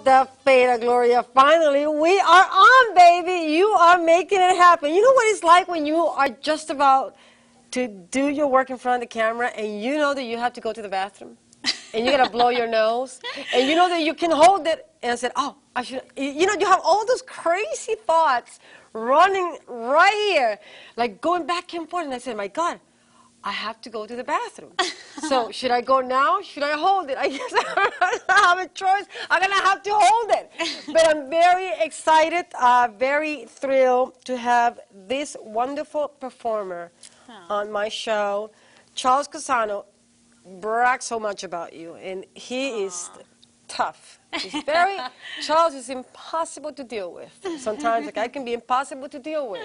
that Beta Gloria. Finally, we are on, baby. You are making it happen. You know what it's like when you are just about to do your work in front of the camera and you know that you have to go to the bathroom and you got to blow your nose and you know that you can hold it and I said, oh, I should, you know, you have all those crazy thoughts running right here, like going back and forth. And I said, my God, I have to go to the bathroom. So should I go now? Should I hold it? I guess I don't have a choice. I'm going to have to hold it. But I'm very excited, very thrilled to have this wonderful performer on my show. Charles Casano brags so much about you, and he is tough. He's very, Charles is impossible to deal with. Sometimes like I can be impossible to deal with.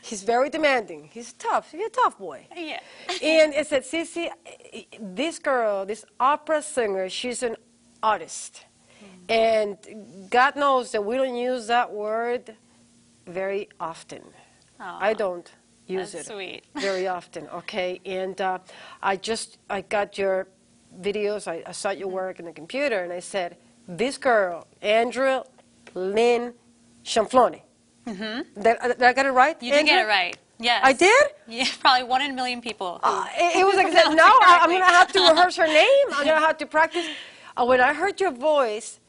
He's very demanding. He's tough. He's a tough boy. Yeah. And it said, Sissy, this girl, this opera singer, she's an artist. And God knows that we don't use that word very often. I don't use it very often, okay? And I got your videos, I saw your work in the computer, and I said, this girl, Andrea Lynn Cianflone. Did I get it right? You did get it right. Yes. I did? Yeah, probably 1 in a million people. It was like, now I'm going to have to rehearse her name. I'm going to have to practice. When I heard your voice,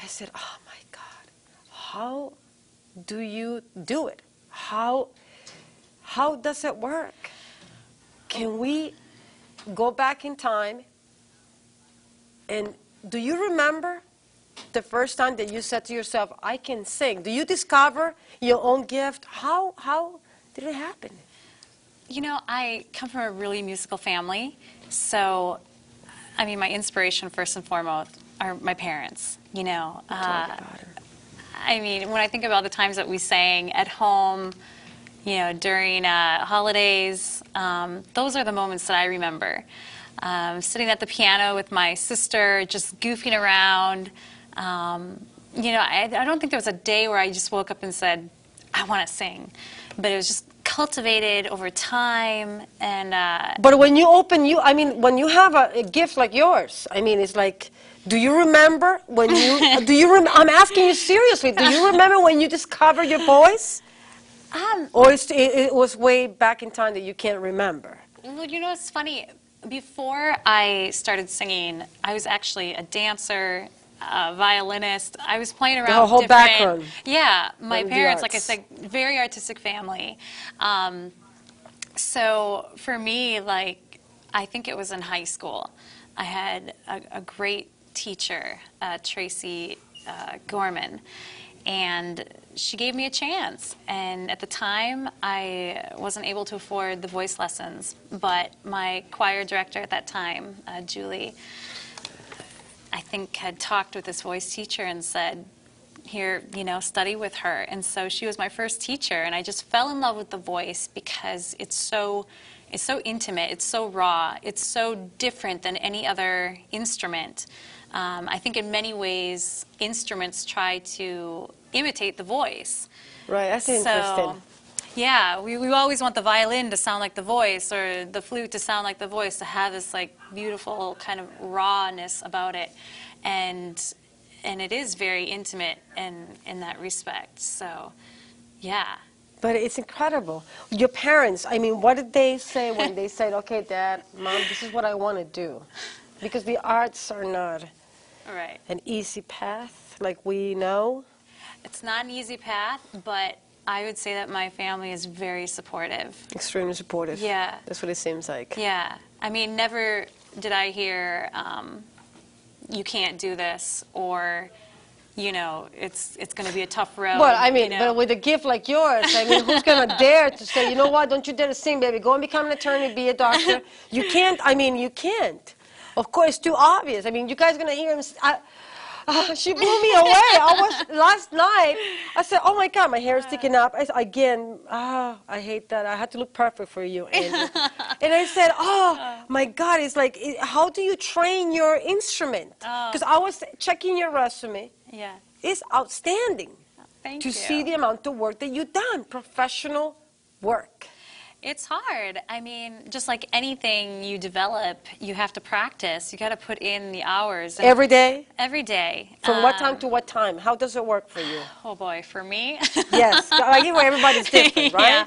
I said, oh my God, how do you do it? How does it work? Can we go back in time? And do you remember the first time that you said to yourself, I can sing? Do you discover your own gift? How did it happen? You know, I come from a really musical family. So, I mean, my inspiration first and foremost are my parents, you know. I mean, when I think about the times that we sang at home, you know, during holidays, those are the moments that I remember. Sitting at the piano with my sister, just goofing around. You know, I don't think there was a day where I just woke up and said, I want to sing. But it was just cultivated over time. And but when you when you have a gift like yours, I mean, it's like, do you remember when you, I'm asking you seriously, do you remember when you discovered your voice? Or it was way back in time that you can't remember? Well, you know, it's funny. Before I started singing, I was actually a dancer, a violinist. I was playing around the whole with background. Yeah, my parents, like I said, very artistic family. So for me, like, I think it was in high school. I had a great teacher, Tracy Gorman, and she gave me a chance. And at the time, I wasn't able to afford the voice lessons, but my choir director at that time, Julie, I think had talked with this voice teacher and said, here, you know, study with her. And so she was my first teacher, and I just fell in love with the voice because it's so intimate, it's so raw, it's so different than any other instrument. I think in many ways, instruments try to imitate the voice. Right, that's interesting. Yeah, we always want the violin to sound like the voice or the flute to sound like the voice, to have this like beautiful kind of rawness about it. And it is very intimate in that respect. So, yeah. But it's incredible. Your parents, I mean, what did they say when they said, okay, Dad, Mom, this is what I want to do? Because the arts are not an easy path like we know. It's not an easy path, but I would say that my family is very supportive. Extremely supportive. Yeah. That's what it seems like. Yeah. I mean, never did I hear, you can't do this, or, you know, it's going to be a tough road. Well, I mean, you know? but with a gift like yours, I mean, who's going to dare to say, you know what, don't you dare to sing, baby. Go and become an attorney, be a doctor. You can't, I mean, you can't. Of course, it's too obvious. I mean, you guys are going to hear him. She blew me away. Last night, I said, oh my God, my hair is sticking up. I hate that. I had to look perfect for you, Andrew. And I said, oh my God, it's like, how do you train your instrument? Because I was checking your resume. Yeah. It's outstanding Thank you. to see the amount of work that you've done, professional work. It's hard. I mean, just like anything you develop, you have to practice. You got to put in the hours. And Every day? every day. From what time to what time? How does it work for you? Oh boy, for me? Yes. I give everybody's different, right? Yeah.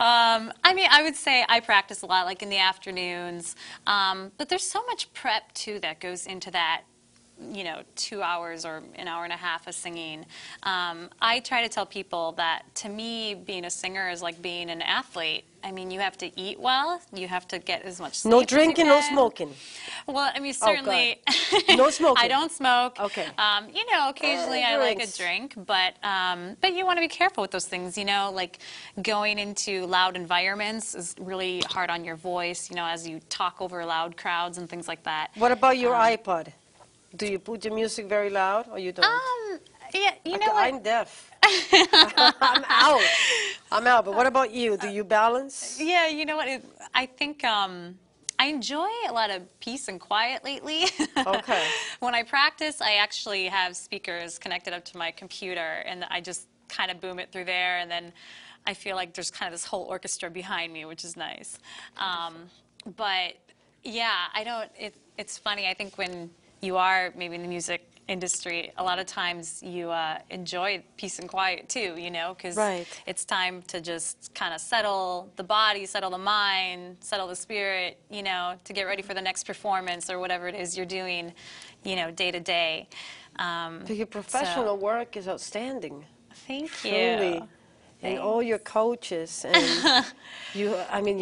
I mean, I would say I practice a lot, like in the afternoons. But there's so much prep, too, that goes into that, 2 hours or an hour and a half of singing. I try to tell people that, to me, being a singer is like being an athlete. I mean, you have to eat well. You have to get as much sleep No as you drinking, no can. smoking. Well, I mean, certainly. No smoking. I don't smoke. Okay. Occasionally I like a drink, but you want to be careful with those things. Like going into loud environments is really hard on your voice. As you talk over loud crowds and things like that. What about your iPod? Do you put your music very loud, or you don't? Yeah, what? I'm deaf. I'm out. I'm out. But what about you? Do you balance? Yeah, you know what? I think I enjoy a lot of peace and quiet lately. Okay. When I practice, I actually have speakers connected up to my computer, and I just kind of boom it through there, and then I feel like there's kind of this whole orchestra behind me, which is nice. But yeah, it's funny. I think when you are maybe in the music industry, a lot of times you enjoy peace and quiet too, because it's time to just kind of settle the body, settle the mind, settle the spirit, to get ready for the next performance or whatever it is you're doing, day to day. Your professional work is outstanding. Thank Truly. you. And all your coaches and your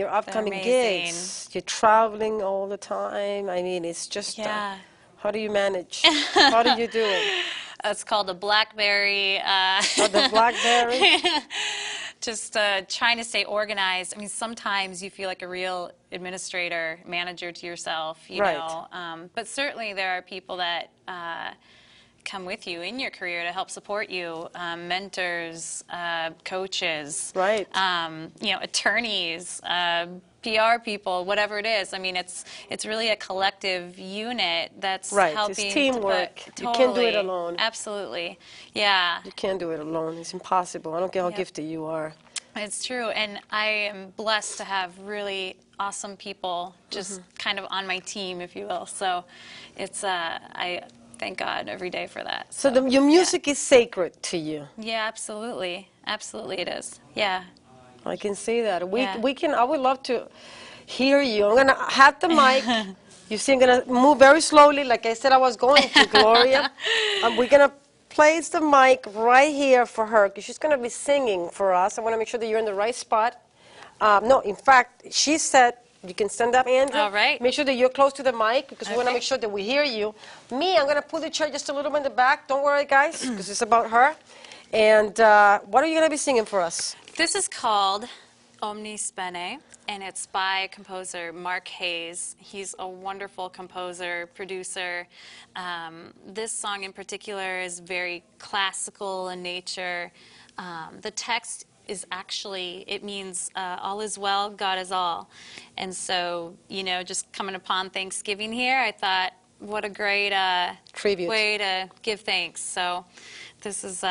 upcoming amazing. gigs. You're traveling all the time. I mean, it's just how do you manage? How do you do it? It's called the BlackBerry. The BlackBerry? Just trying to stay organized. I mean, sometimes you feel like a real administrator, manager to yourself, you know. But certainly there are people that come with you in your career to help support you, mentors, coaches, attorneys, PR people, whatever it is. I mean, it's really a collective unit that's helping. It's teamwork. Totally. You can't do it alone. Absolutely. Yeah. You can't do it alone. It's impossible. I don't care how gifted you are. It's true, and I am blessed to have really awesome people just kind of on my team, if you will. So it's I thank God every day for that. So your music is sacred to you. Yeah, absolutely. Absolutely it is. Yeah. I can see that. I would love to hear you. I'm going to have the mic. You see, I'm going to move very slowly, like I said I was going to, Gloria. We're going to place the mic right here for her, because she's going to be singing for us. I want to make sure that you're in the right spot. No, in fact, she said, you can stand up, Andrea. All right. Make sure that you're close to the mic, because we want to make sure that we hear you. Me, I'm going to pull the chair just a little bit in the back. Don't worry, guys, because it's about her. And what are you going to be singing for us? This is called Omnis Bene, and it's by composer Mark Hayes. He's a wonderful composer, producer. This song in particular is very classical in nature. The text is actually, it means all is well, God is all. And so, just coming upon Thanksgiving here, I thought, what a great tribute way to give thanks. So this has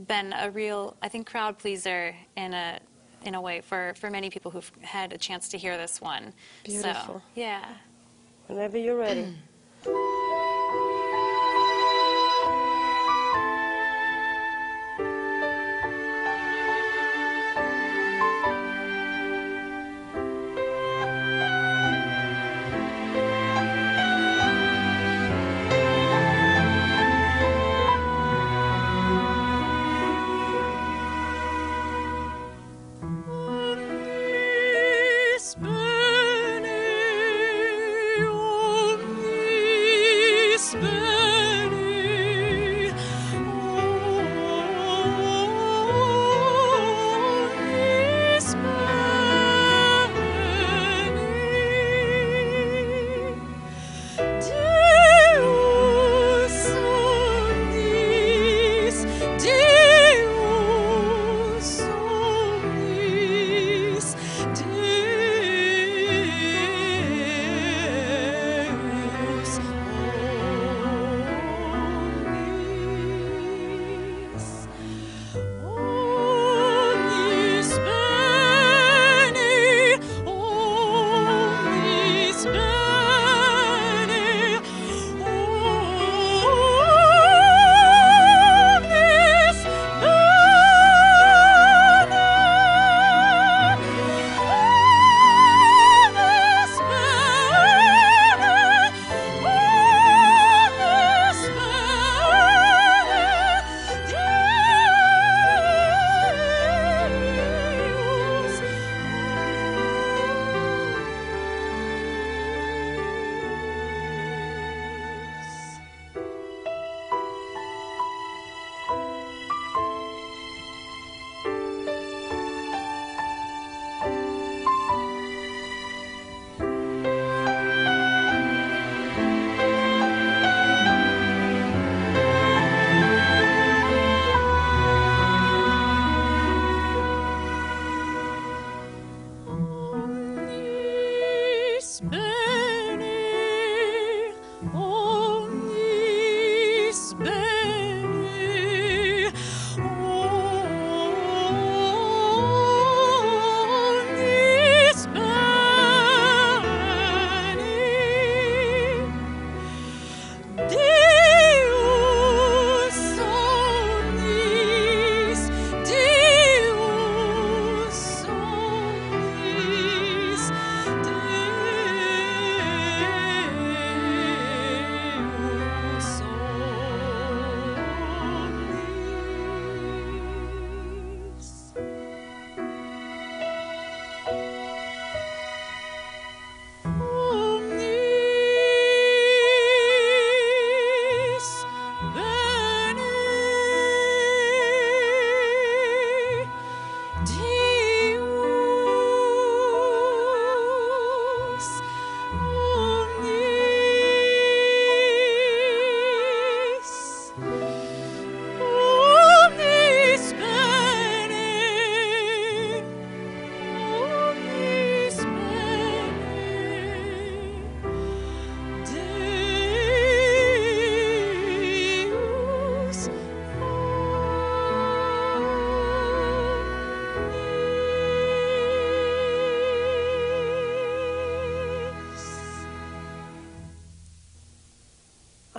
been a real, I think, crowd pleaser in a way for many people who've had a chance to hear this one. Beautiful. So, yeah. Whenever you're ready. Omnis bene, omnis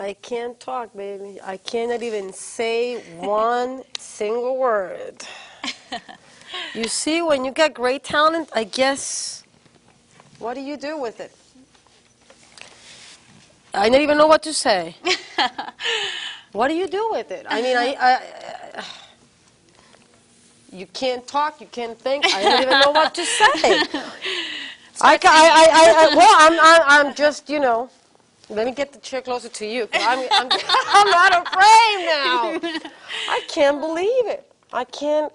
I can't talk, baby. I cannot even say one single word. You see, when you got great talent, I guess, what do you do with it? I don't even know what to say. What do you do with it? I mean, you can't talk, you can't think. I don't even know what to say. I'm just, you know. Let me get the chair closer to you. 'Cause I'm not afraid now. I can't believe it. I can't.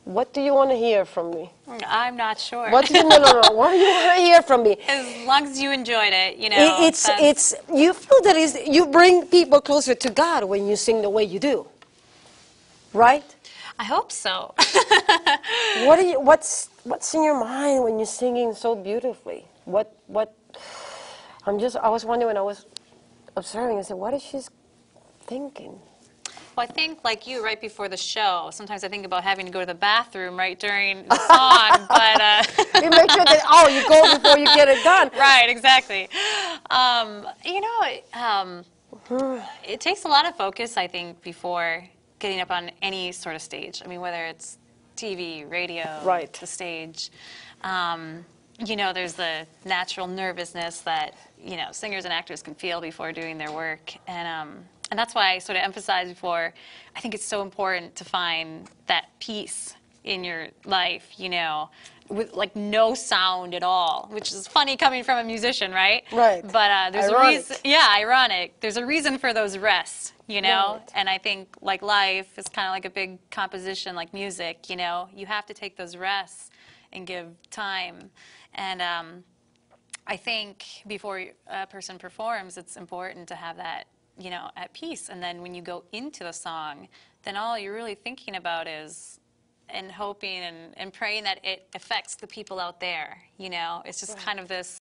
What do you want to hear from me? I'm not sure. No. What do you want to hear from me? As long as you enjoyed it, you know. It's you feel that you bring people closer to God when you sing the way you do, right? I hope so. What's in your mind when you're singing so beautifully? I was wondering when I was observing, I said, what is she thinking? Well, I think, like you, right before the show, sometimes I think about having to go to the bathroom right during the song, but... You make sure that, you go before you get it done. Right, exactly. You know, it takes a lot of focus, I think, before getting up on any sort of stage. I mean, whether it's TV, radio, right. The stage. You know, there's the natural nervousness that, you know, singers and actors can feel before doing their work. And that's why I sort of emphasized before, I think it's so important to find that peace in your life, you know, with like no sound at all, which is funny coming from a musician, right? Right. But there's ironic. a reason. Yeah, ironic. There's a reason for those rests, you know. Right. And I think like life is kind of like a big composition, like music. You know, you have to take those rests and give time. And I think before a person performs, it's important to have that, you know, at peace. And then when you go into the song, then all you're really thinking about is and hoping and praying that it affects the people out there, you know. It's just kind of this